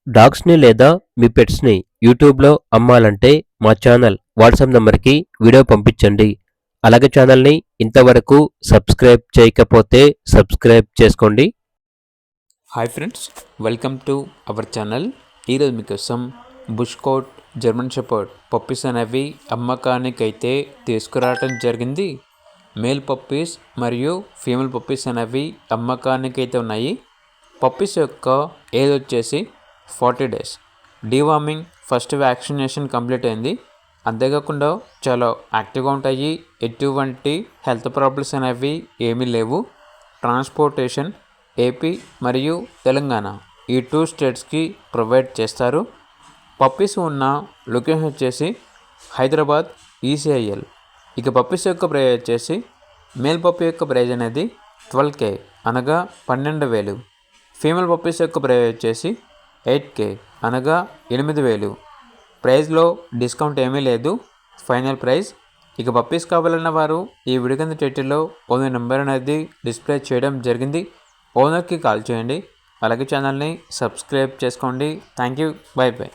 డాగ్స్‌ని లేదా మీ పెట్స్‌ని యూట్యూబ్‌లో అమ్మాలంటే మా ఛానల్ వాట్సాప్ నంబర్‌కి వీడియో పంపించండి. అలాగే ఛానల్‌ని ఇంతవరకు సబ్స్క్రైబ్ చేయకపోతే సబ్స్క్రైబ్ చేసుకోండి. Hi friends, welcome to our channel. ఈరోజు మీకోసం బుష్కోట్ జర్మన్ షెపర్డ్ పప్పీస్ అనేవి అమ్మకానికైతే తీసుకురావటం జరిగింది. మేల్ పప్పీస్ మరియు ఫీమేల్ పప్పీస్ అనేవి అమ్మకానికైతే ఉన్నాయి. పప్పీస్ యొక్క ఏజ్ వచ్చేసి 40 days. Deworming first vaccination complete అయింది. అంతేకాకుండా చాలా యాక్టివ్గా ఉంటాయి. ఎటువంటి హెల్త్ ప్రాబ్లమ్స్ అనేవి ఏమీ లేవు. ట్రాన్స్పోర్టేషన్ ఏపీ మరియు తెలంగాణ ఈ 2 స్టేట్స్కి ప్రొవైడ్ చేస్తారు. పప్పీస్ ఉన్న లొకేషన్ వచ్చేసి హైదరాబాద్ ఈసీఐఎల్. ఇక పప్పీస్ యొక్క ప్రైజ్ వచ్చేసి మేల్ పప్పీ యొక్క ప్రైజ్ అనేది 12K అనగా 12,000. ఫీమేల్ పప్పీస్ యొక్క ప్రైజ్ వచ్చేసి 8K అనగా 8,000. ప్రైజ్లో డిస్కౌంట్ ఏమీ లేదు, ఫైనల్ ప్రైస్. ఇక పప్పీస్ కావాలన్న వారు ఈ వీడియో కింద టైటిల్లో ఓనర్ నెంబర్ అనేది డిస్ప్లే చేయడం జరిగింది. ఓనర్కి కాల్ చేయండి. అలాగే ఛానల్ని సబ్స్క్రైబ్ చేసుకోండి. Thank you. By by.